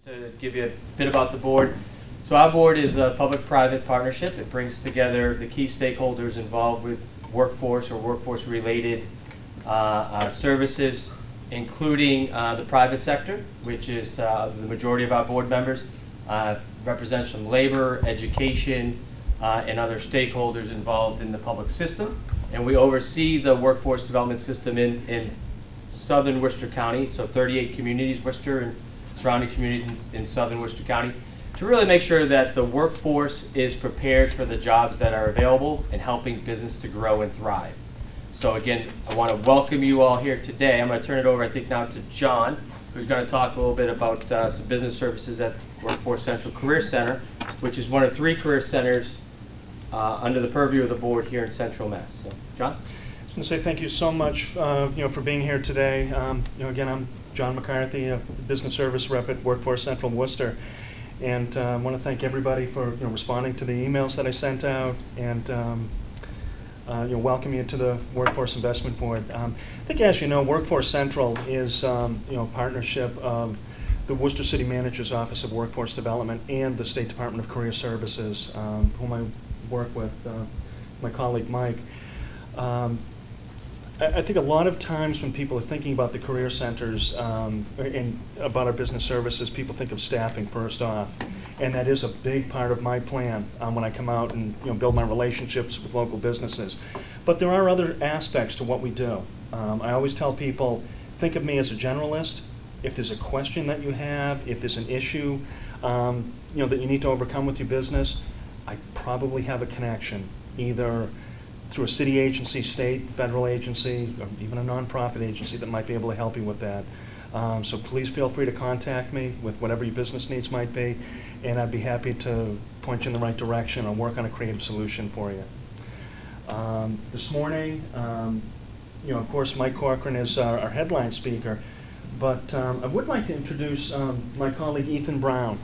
To give you a bit about the board. So our board is a public-private partnership. It brings together the key stakeholders involved with workforce or workforce-related services, including the private sector, which is the majority of our board members, represents from labor, education, and other stakeholders involved in the public system. And we oversee the workforce development system in southern Worcester County, so 38 communities, Worcester and surrounding communities in southern Worcester County, to really make sure that the workforce is prepared for the jobs that are available and helping business to grow and thrive. So again, I want to welcome you all here today. I'm going to turn it over, I think, now to John, who's going to talk a little bit about some business services at Workforce Central Career Center, which is one of 3 career centers under the purview of the board here in Central Mass. So, John? I was going to say thank you so much for being here today. Again, I'm John McCarthy, a business service rep at Workforce Central Worcester, and I want to thank everybody for responding to the emails that I sent out and welcome you to the Workforce Investment Board. I think, as you know, Workforce Central is a partnership of the Worcester City Manager's Office of Workforce Development and the State Department of Career Services, whom I work with, my colleague Mike. I think a lot of times when people are thinking about the career centers and about our business services, people think of staffing first off. And that is a big part of my plan when I come out and build my relationships with local businesses. But there are other aspects to what we do. I always tell people, think of me as a generalist. If there's a question that you have, if there's an issue that you need to overcome with your business, I probably have a connection, either through a city agency, state, federal agency, or even a nonprofit agency that might be able to help you with that. So please feel free to contact me with whatever your business needs might be, and I'd be happy to point you in the right direction or work on a creative solution for you. This morning, of course, Mike Corcoran is our headline speaker, but I would like to introduce my colleague Ethan Brown,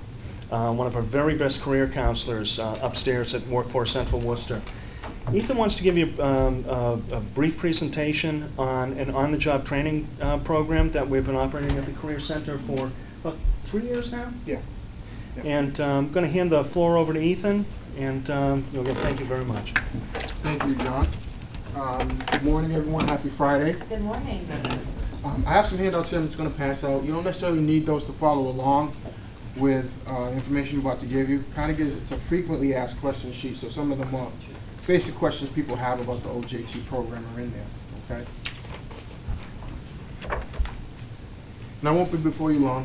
one of our very best career counselors upstairs at Workforce Central Worcester. Ethan wants to give you a brief presentation on an on-the-job training program that we've been operating at the Career Center for about 3 years now. Yeah. And I'm going to hand the floor over to Ethan, and again, thank you very much. Thank you, John. Good morning, everyone. Happy Friday. Good morning. I have some handouts here I'm just going to pass out. You don't necessarily need those to follow along with information I'm about to give you. It's a frequently asked question sheet, so some of them are basic questions people have about the OJT program are in there, okay? And I won't be before you long.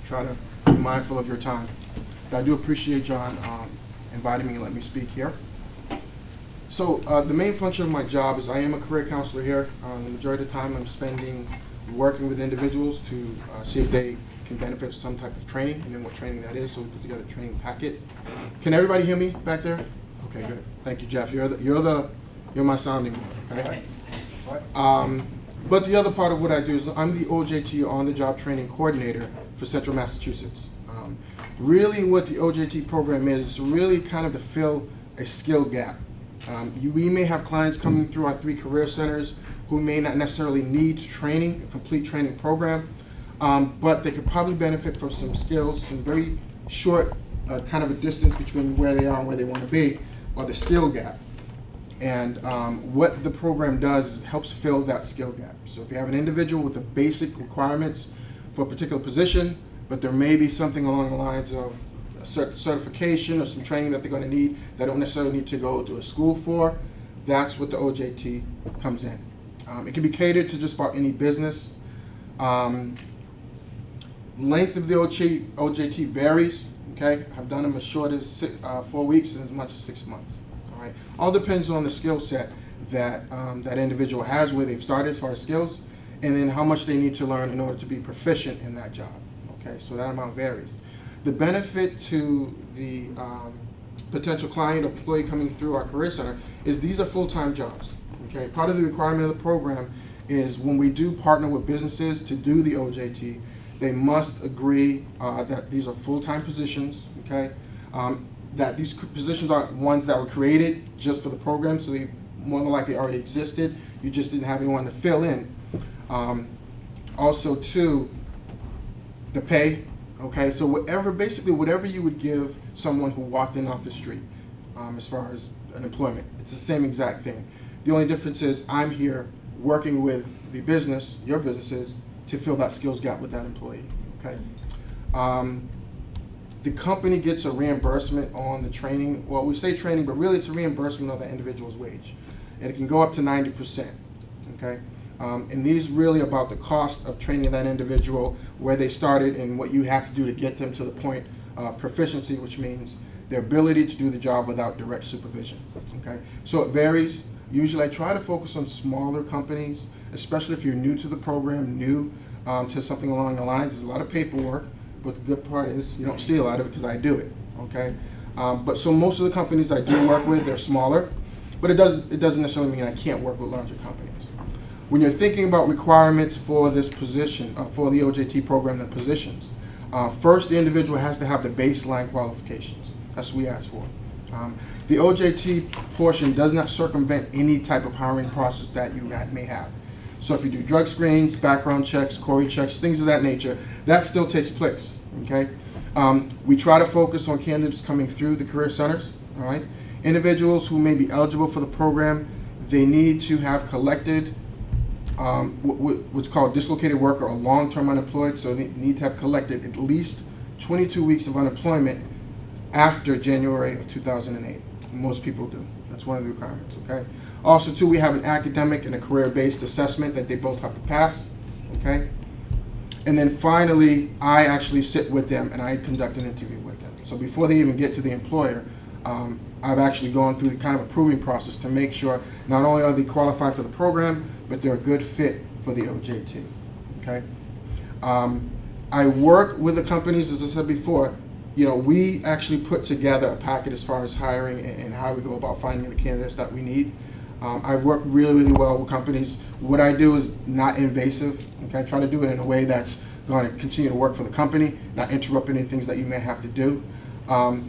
Try to be mindful of your time. But I do appreciate John inviting me and letting me speak here. So the main function of my job is I am a career counselor here. The majority of the time I'm spending working with individuals to see if they can benefit from some type of training, and then what training that is, so we put together a training packet. Can everybody hear me back there? Okay, good. Thank you, Jeff. You're my sounding board, okay? But the other part of what I do is I'm the OJT on-the-job training coordinator for Central Massachusetts. Really what the OJT program is really kind of to fill a skill gap. We may have clients coming through our 3 career centers who may not necessarily need training, a complete training program, but they could probably benefit from some skills, some very short kind of a distance between where they are and where they want to be, or the skill gap. And what the program does is it helps fill that skill gap. So if you have an individual with the basic requirements for a particular position, but there may be something along the lines of a certification or some training that they're going to need, they don't necessarily need to go to a school for, that's what the OJT comes in. It can be catered to just about any business. Length of the OJT varies. Okay, I've done them as short as 4 weeks and as much as 6 months. All right, all depends on the skill set that that individual has, where they've started as far as skills, and then how much they need to learn in order to be proficient in that job. Okay, so that amount varies. The benefit to the potential client or employee coming through our career center is these are full-time jobs. Okay, part of the requirement of the program is when we do partner with businesses to do the OJT, they must agree that these are full-time positions, okay? That these positions are ones that were created just for the program, so they more than likely already existed. You just didn't have anyone to fill in. Also, too, the pay, okay? So basically whatever you would give someone who walked in off the street, as far as an employment, it's the same exact thing. The only difference is I'm here working with the business, your businesses, to fill that skills gap with that employee, okay? The company gets a reimbursement on the training. Well, we say training, but really it's a reimbursement of the individual's wage. And it can go up to 90%, okay? And these really about the cost of training that individual, where they started and what you have to do to get them to the point of proficiency, which means their ability to do the job without direct supervision, okay? So it varies. Usually I try to focus on smaller companies, especially if you're new to the program, new to something along the lines. There's a lot of paperwork, but the good part is you don't see a lot of it because I do it, okay? But so most of the companies I do work with, they're smaller, but it doesn't necessarily mean I can't work with larger companies. When you're thinking about requirements for this position, for the OJT program, the positions, first the individual has to have the baseline qualifications. That's what we ask for. The OJT portion does not circumvent any type of hiring process that you may have. So if you do drug screens, background checks, query checks, things of that nature, that still takes place, okay? We try to focus on candidates coming through the career centers, all right? Individuals who may be eligible for the program, they need to have collected what's called dislocated worker or long-term unemployed, so they need to have collected at least 22 weeks of unemployment after January of 2008. Most people do. That's one of the requirements, okay? Also, too, we have an academic and a career-based assessment that they both have to pass, okay? And then finally, I actually sit with them and I conduct an interview with them. So before they even get to the employer, I've actually gone through the kind of a proving process to make sure not only are they qualified for the program, but they're a good fit for the OJT, okay? I work with the companies, as I said before. You know, we actually put together a packet as far as hiring and how we go about finding the candidates that we need. I've worked really, really well with companies. What I do is not invasive, okay? I try to do it in a way that's going to continue to work for the company, not interrupt any things that you may have to do.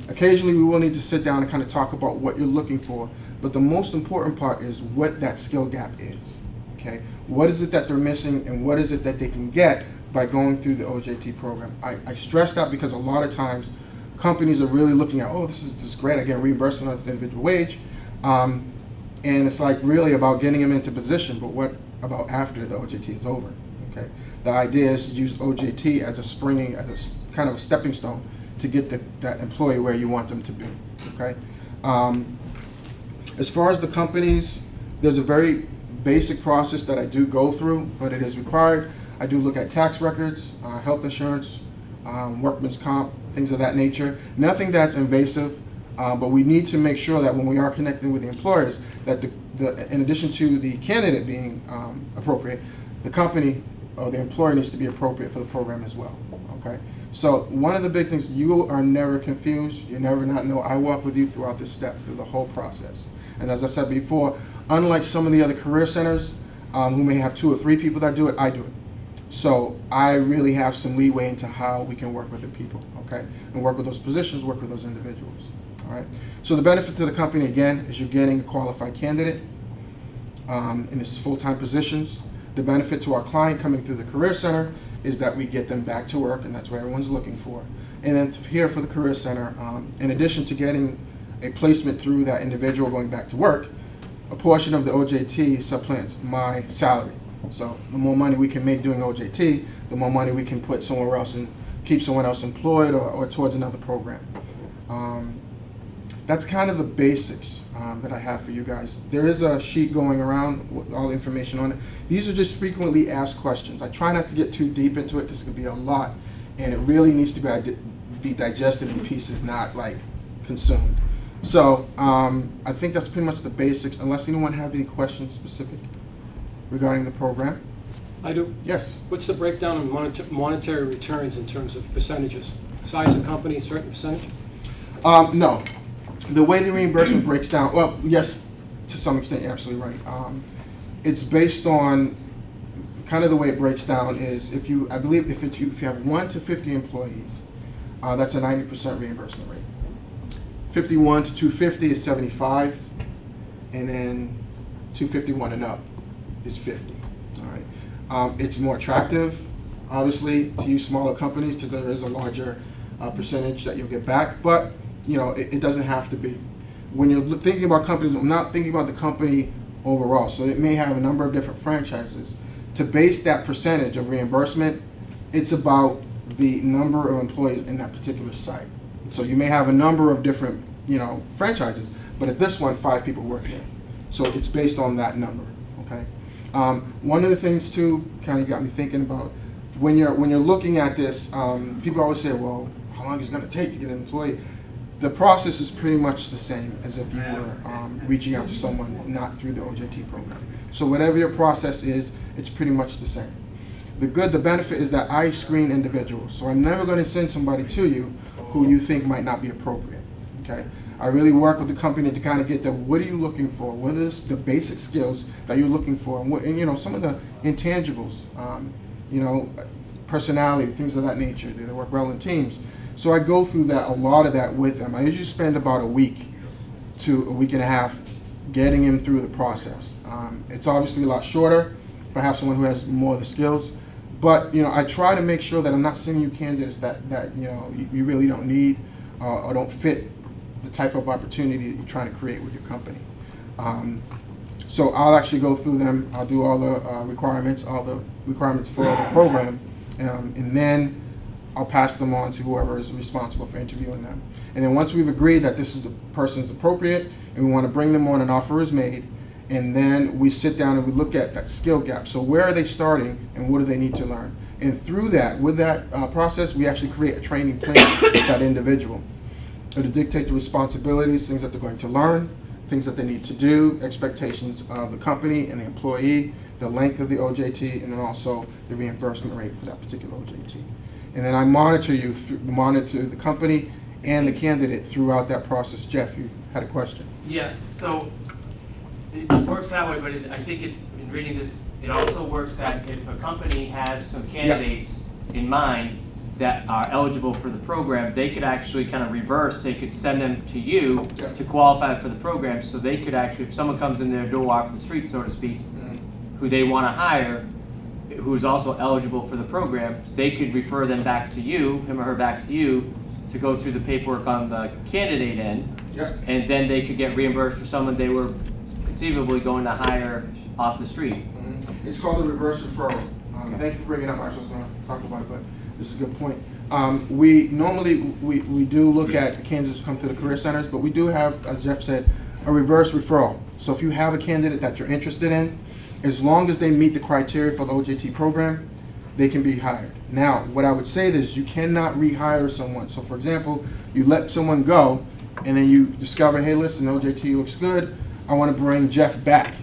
Occasionally we will need to sit down and kind of talk about what you're looking for, but the most important part is what that skill gap is, okay? What is it that they're missing and what is it that they can get by going through the OJT program? I stress that because a lot of times companies are really looking at, oh, this is great, I get reimbursement on this individual wage, and it's like really about getting them into position, but what about after the OJT is over, okay? The idea is to use OJT as a kind of a stepping stone to get that employee where you want them to be, okay? As far as the companies, there's a very basic process that I do go through, but it is required. I do look at tax records, health insurance, workman's comp, things of that nature. Nothing that's invasive, but we need to make sure that when we are connecting with the employers, that in addition to the candidate being appropriate, the company or the employer needs to be appropriate for the program as well, okay? So one of the big things, you are never confused, you never not know. I walk with you throughout this step, through the whole process. And as I said before, unlike some of the other career centers who may have 2 or 3 people that do it, I do it. So I really have some leeway into how we can work with the people, okay? And work with those positions, work with those individuals, all right? So the benefit to the company, again, is you're getting a qualified candidate in this full-time positions. The benefit to our client coming through the Career Center is that we get them back to work, and that's what everyone's looking for. And then here for the Career Center, in addition to getting a placement through that individual going back to work, a portion of the OJT supplants my salary. So the more money we can make doing OJT, the more money we can put somewhere else and keep someone else employed or towards another program. That's kind of the basics that I have for you guys. There is a sheet going around with all the information on it. These are just frequently asked questions. I try not to get too deep into it because it could be a lot, and it really needs to be digested in pieces, not like consumed. So I think that's pretty much the basics, unless anyone have any questions specific regarding the program. I do. Yes. What's the breakdown of monetary returns in terms of percentages? Size of company, certain percentage? No. The way the reimbursement breaks down, well, yes, to some extent, you're absolutely right. It's based on kind of the way it breaks down is if you have 1 to 50 employees, that's a 90% reimbursement rate. 51 to 250 is 75, and then 251 and up is 50. All right. It's more attractive obviously, to use smaller companies, because there is a larger percentage that you'll get back, but, you know, it doesn't have to be. When you're thinking about companies, I'm not thinking about the company overall, so it may have a number of different franchises. To base that percentage of reimbursement, it's about the number of employees in that particular site. So you may have a number of different, you know, franchises, but at this one, 5 people work there. So it's based on that number, okay? One of the things too, kind of got me thinking about, when you're looking at this, people always say, well, how long is it gonna take to get an employee? The process is pretty much the same as if you were reaching out to someone not through the OJT program. So whatever your process is, it's pretty much the same. The benefit is that I screen individuals. So I'm never gonna send somebody to you who you think might not be appropriate, okay? I really work with the company to kind of get what are you looking for? What are the basic skills that you're looking for? And you know, some of the intangibles, you know, personality, things of that nature. Do they work well in teams? So I go through a lot of that with them. I usually spend about a week to a week and a half getting them through the process. It's obviously a lot shorter if I have someone who has more of the skills, but you know, I try to make sure that I'm not sending you candidates that you know, you really don't need or don't fit the type of opportunity that you're trying to create with your company. So I'll actually go through them. I'll do all the requirements for the program, and then I'll pass them on to whoever is responsible for interviewing them. And then once we've agreed that this is the person's appropriate, and we want to bring them on, an offer is made, and then we sit down and we look at that skill gap. So where are they starting, and what do they need to learn? And through that, with that process, we actually create a training plan with that individual. It'll dictate the responsibilities, things that they're going to learn, things that they need to do, expectations of the company and the employee, the length of the OJT, and then also the reimbursement rate for that particular OJT. And then I monitor the company and the candidate throughout that process. Jeff, you had a question. Yeah, so it works that way, but I think in reading this, it also works that if a company has some candidates in mind that are eligible for the program, they could actually kind of reverse, they could send them to you to qualify for the program, so they could actually, if someone comes in their door off the street, so to speak, who they want to hire, who is also eligible for the program, they could refer them back to you, him or her back to you, to go through the paperwork on the candidate end, and then they could get reimbursed for someone they were conceivably going to hire off the street. It's called a reverse referral. Thank you for bringing it up. I was going to talk about it, but this is a good point. We do look at the candidates who come to the career centers, but we do have, as Jeff said, a reverse referral. So if you have a candidate that you're interested in, as long as they meet the criteria for the OJT program, they can be hired. Now, what I would say is you cannot rehire someone. So for example, you let someone go, and then you discover, hey, listen, OJT looks good, I want to bring Jeff back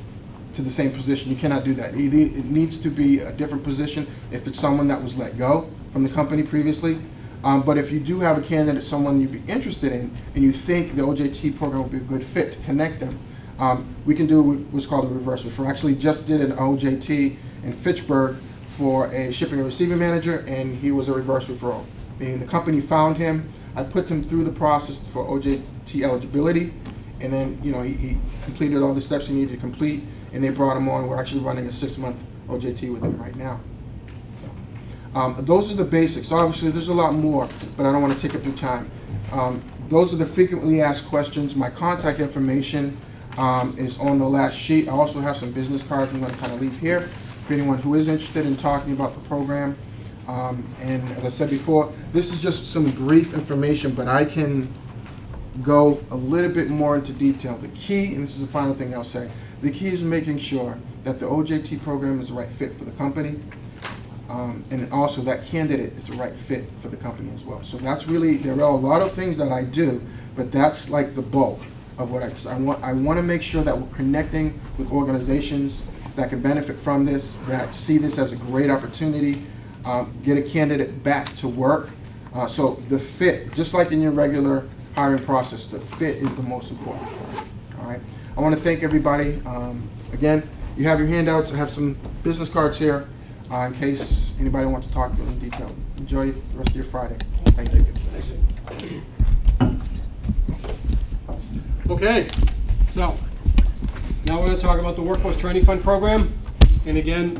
to the same position. You cannot do that. It needs to be a different position if it's someone that was let go from the company previously. But if you do have a candidate, someone you'd be interested in, and you think the OJT program would be a good fit to connect them, we can do what's called a reverse referral. Actually just did an OJT in Fitchburg for a shipping and receiving manager, and he was a reverse referral. Meaning the company found him, I put him through the process for OJT eligibility, and then he completed all the steps he needed to complete, and they brought him on. We're actually running a 6-month OJT with him right now. So, those are the basics. Obviously, there's a lot more, but I don't want to take up your time. Those are the frequently asked questions. My contact information is on the last sheet. I also have some business cards I'm going to kind of leave here for anyone who is interested in talking about the program. And as I said before, this is just some brief information, but I can go a little bit more into detail. The key, and this is the final thing I'll say, the key is making sure that the OJT program is the right fit for the company, and also that candidate is the right fit for the company as well. So that's really, there are a lot of things that I do, but that's like the bulk of what I want to make sure that we're connecting with organizations that can benefit from this, that see this as a great opportunity, get a candidate back to work. So the fit, just like in your regular hiring process, the fit is the most important. All right. I want to thank everybody. Again, you have your handouts. I have some business cards here in case anybody wants to talk in detail. Enjoy the rest of your Friday. Thank you. Okay, so now we're going to talk about the Workforce Training Fund program. And again,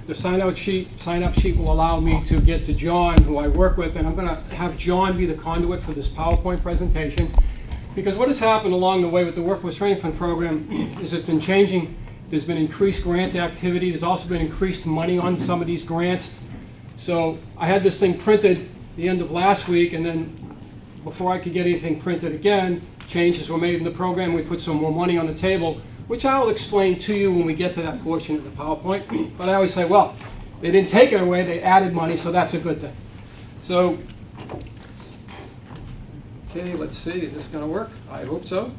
the sign-up sheet will allow me to get to John, who I work with, and I'm going to have John be the conduit for this PowerPoint presentation. Because what has happened along the way with the Workforce Training Fund program is it's been changing. There's been increased grant activity. There's also been increased money on some of these grants. So I had this thing printed the end of last week, and then before I could get anything printed again, changes were made in the program. We put some more money on the table, which I'll explain to you when we get to that portion of the PowerPoint. But I always say, well, they didn't take it away, they added money, so that's a good thing. So, okay, let's see, is this going to work? I hope so.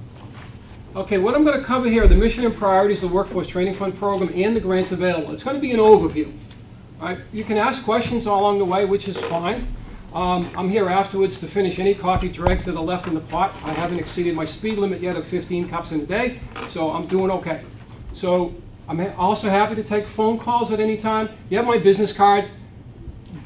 Okay, what I'm going to cover here are the mission and priorities of the Workforce Training Fund program and the grants available. It's going to be an overview. All right, you can ask questions along the way, which is fine. I'm here afterwards to finish any coffee dregs that are left in the pot. I haven't exceeded my speed limit yet of 15 cups in a day, so I'm doing okay. So I'm also happy to take phone calls at any time. You have my business card.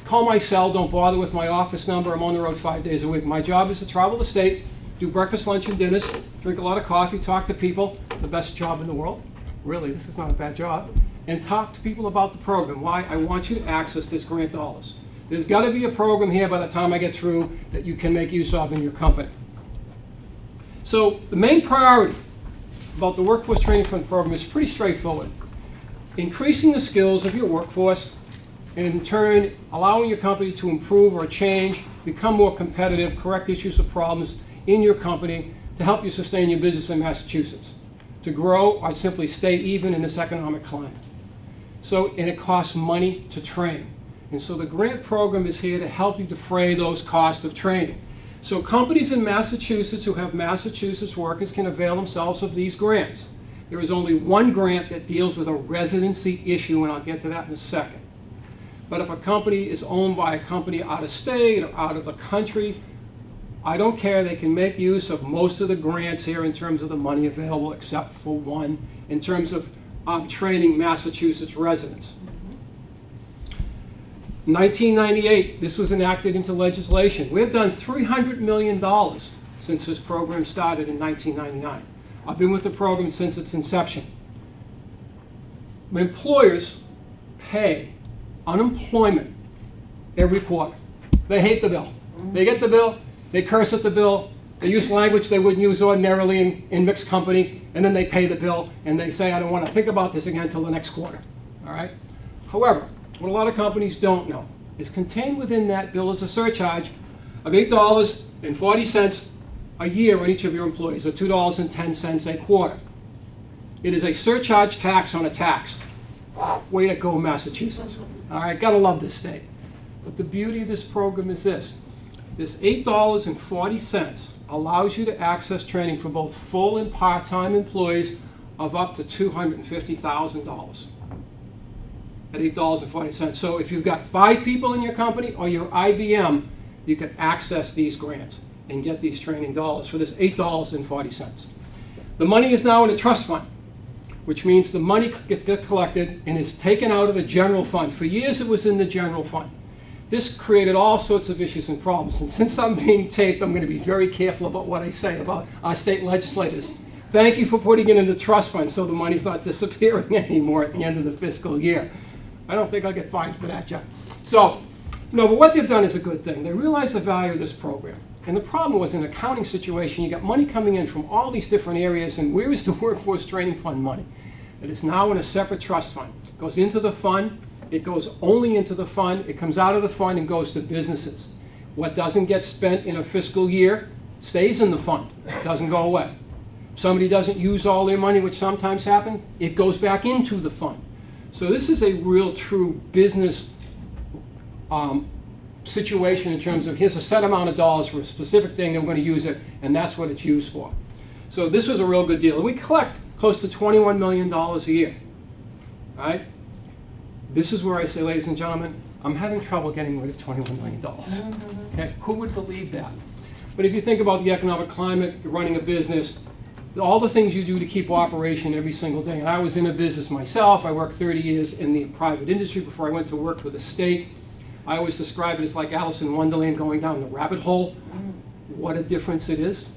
Call my cell. Don't bother with my office number. I'm on the road 5 days a week. My job is to travel the state, do breakfast, lunch, and dinners, drink a lot of coffee, talk to people. The best job in the world. Really, this is not a bad job. And talk to people about the program. Why? I want you to access this grant dollars. There's got to be a program here by the time I get through that you can make use of in your company. So the main priority about the Workforce Training Fund program is pretty straightforward. Increasing the skills of your workforce, and in turn allowing your company to improve or change, become more competitive, correct issues or problems in your company to help you sustain your business in Massachusetts, to grow or simply stay even in this economic climate. So, and it costs money to train. And so the grant program is here to help you defray those costs of training. So companies in Massachusetts who have Massachusetts workers can avail themselves of these grants. There is only one grant that deals with a residency issue, and I'll get to that in a second. But if a company is owned by a company out of state or out of the country, I don't care. They can make use of most of the grants here in terms of the money available, except for one, in terms of training Massachusetts residents. 1998, this was enacted into legislation. We have done $300 million since this program started in 1999. I've been with the program since its inception. Employers pay unemployment every quarter. They hate the bill. They get the bill, they curse at the bill, they use language they wouldn't use ordinarily in mixed company, and then they pay the bill, and they say, I don't want to think about this again until the next quarter. All right? However, what a lot of companies don't know is contained within that bill is a surcharge of $8.40 a year on each of your employees, or $2.10 a quarter. It is a surcharge tax on a tax. Way to go, Massachusetts. All right, gotta love this state. But the beauty of this program is this. This $8.40 allows you to access training for both full and part-time employees of up to $250,000. At $8.40. So if you've got 5 people in your company or your IBM, you can access these grants and get these training dollars for this $8.40. The money is now in a trust fund, which means the money gets collected and is taken out of the general fund. For years it was in the general fund. This created all sorts of issues and problems. And since I'm being taped, I'm going to be very careful about what I say about our state legislators. Thank you for putting it in the trust fund so the money's not disappearing anymore at the end of the fiscal year. I don't think I'll get fined for that, Jeff. So, no, but what they've done is a good thing. They realize the value of this program. And the problem was in an accounting situation, you got money coming in from all these different areas, and where is the Workforce Training Fund money? It is now in a separate trust fund. It goes into the fund. It goes only into the fund. It comes out of the fund and goes to businesses. What doesn't get spent in a fiscal year stays in the fund. It doesn't go away. If somebody doesn't use all their money, which sometimes happens, it goes back into the fund. So this is a real true business situation in terms of here's a set amount of dollars for a specific thing, and we're going to use it, and that's what it's used for. So this was a real good deal. And we collect close to $21 million a year. All right? This is where I say, ladies and gentlemen, I'm having trouble getting rid of $21 million. Okay? Who would believe that? But if you think about the economic climate, you're running a business, all the things you do to keep operation every single day. And I was in a business myself. I worked 30 years in the private industry before I went to work for the state. I always describe it as like Alice in Wonderland going down the rabbit hole. What a difference it is.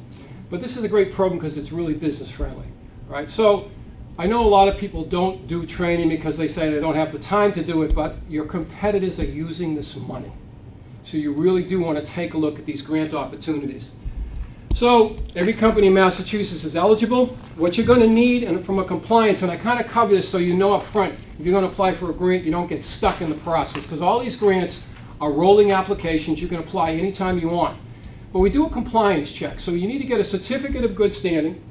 But this is a great program because it's really business friendly. Right? So I know a lot of people don't do training because they say they don't have the time to do it, but your competitors are using this money. So you really do want to take a look at these grant opportunities. So every company in Massachusetts is eligible. What you're going to need, and from a compliance, and I kind of cover this so you know up front, if you're going to apply for a grant, you don't get stuck in the process, because all these grants are rolling applications. You can apply anytime you want. But we do a compliance check. So you need to get a certificate of good standing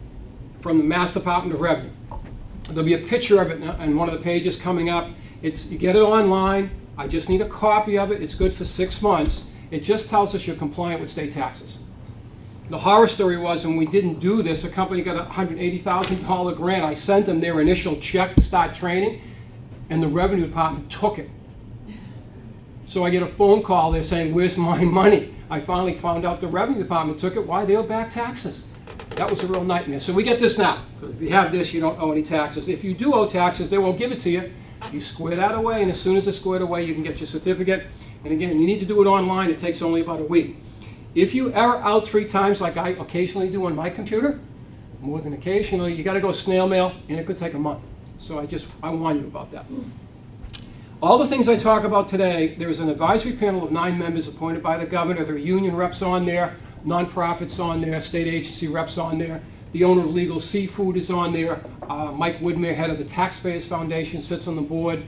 from the Mass Department of Revenue. There'll be a picture of it on one of the pages coming up. You get it online. I just need a copy of it. It's good for 6 months. It just tells us you're compliant with state taxes. The horror story was when we didn't do this, a company got a $180,000 grant. I sent them their initial check to start training, and the Revenue Department took it. So I get a phone call. They're saying, "Where's my money?" I finally found out the Revenue Department took it. Why? They owe back taxes. That was a real nightmare. So we get this now. If you have this, you don't owe any taxes. If you do owe taxes, they won't give it to you. You square that away, and as soon as it's squared away, you can get your certificate. And again, you need to do it online. It takes only about a week. If you error out 3 times, like I occasionally do on my computer, more than occasionally, you got to go snail mail, and it could take a month. So I warn you about that. All the things I talk about today, there's an advisory panel of 9 members appointed by the governor. There are union reps on there, nonprofits on there, state agency reps on there. The owner of Legal Seafood is on there. Mike Woodmere, head of the Taxpayers Foundation, sits on the board.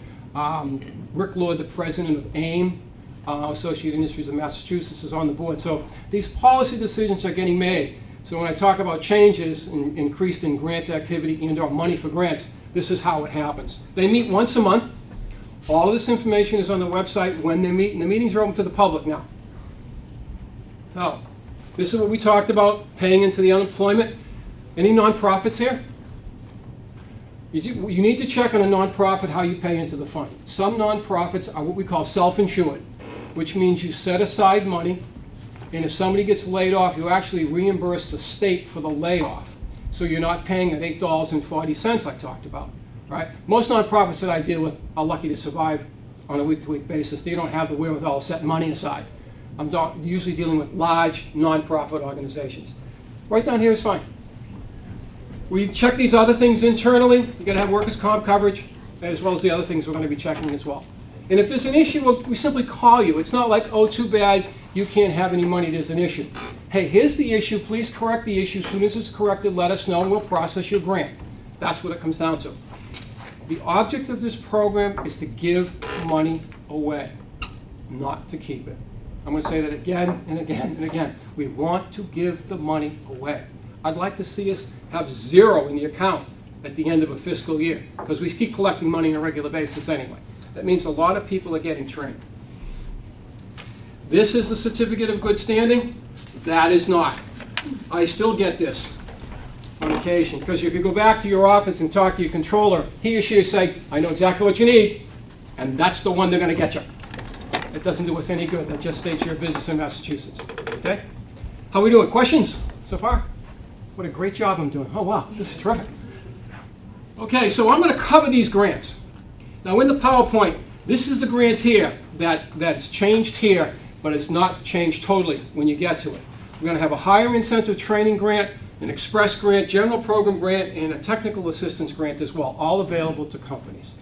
Rick Lord, the president of AIM, Associated Industries of Massachusetts, is on the board. So these policy decisions are getting made. So when I talk about changes increased in grant activity and/or money for grants, this is how it happens. They meet once a month. All of this information is on the website when they meet, and the meetings are open to the public now. So this is what we talked about, paying into the unemployment. Any nonprofits here? You need to check on a nonprofit how you pay into the fund. Some nonprofits are what we call self-insured, which means you set aside money, and if somebody gets laid off, you actually reimburse the state for the layoff. So you're not paying at $8.40 I talked about, right? Most nonprofits that I deal with are lucky to survive on a week-to-week basis. They don't have the wherewithal to set money aside. I'm usually dealing with large nonprofit organizations. Right down here is fine. We check these other things internally. You got to have workers' comp coverage, as well as the other things we're going to be checking as well. And if there's an issue, we simply call you. It's not like, oh, too bad, you can't have any money, there's an issue. Hey, here's the issue, please correct the issue. As soon as it's corrected, let us know and we'll process your grant. That's what it comes down to. The object of this program is to give money away, not to keep it. I'm going to say that again and again and again. We want to give the money away. I'd like to see us have 0 in the account at the end of a fiscal year, because we keep collecting money on a regular basis anyway. That means a lot of people are getting trained. This is the certificate of good standing. That is not. I still get this on occasion, because if you go back to your office and talk to your controller, he or she will say, I know exactly what you need, and that's the one they're going to get you. It doesn't do us any good. That just states you're a business in Massachusetts. Okay? How are we doing? Questions so far? What a great job I'm doing. Oh, wow, this is terrific. Okay, so I'm going to cover these grants. Now, in the PowerPoint, this is the grant here that's changed here, but it's not changed totally when you get to it. We're going to have a higher incentive training grant, an express grant, general program grant, and a technical assistance grant as well, all available to companies.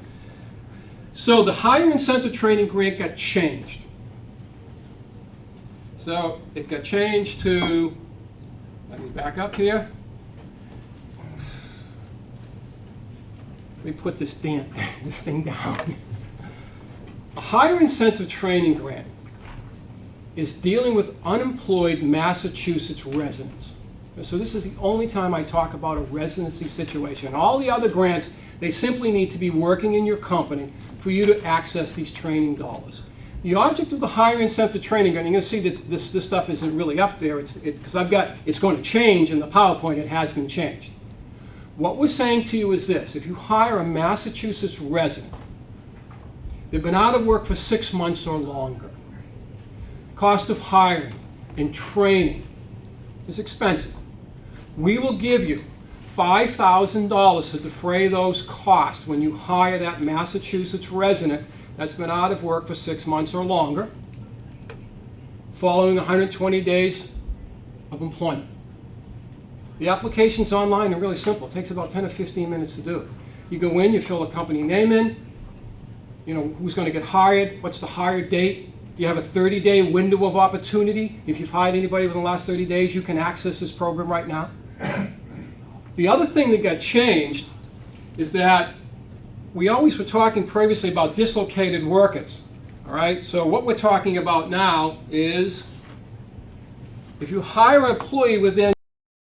So the higher incentive training grant got changed. So it got changed to, let me back up here. Let me put this thing down. A higher incentive training grant is dealing with unemployed Massachusetts residents. So this is the only time I talk about a residency situation. All the other grants, they simply need to be working in your company for you to access these training dollars. The object of the higher incentive training grant, you're going to see that this stuff isn't really up there, because it's going to change in the PowerPoint. It has been changed. What we're saying to you is this: if you hire a Massachusetts resident, they've been out of work for 6 months or longer, cost of hiring and training is expensive. We will give you $5,000 to defray those costs when you hire that Massachusetts resident that's been out of work for 6 months or longer, following 120 days of employment. The application's online and really simple. It takes about 10 or 15 minutes to do. You go in, you fill a company name in, you know, who's going to get hired, what's the hire date. You have a 30-day window of opportunity. If you've hired anybody within the last 30 days, you can access this program right now. The other thing that got changed is that we always were talking previously about dislocated workers. All right, so what we're talking about now is if you hire an employee within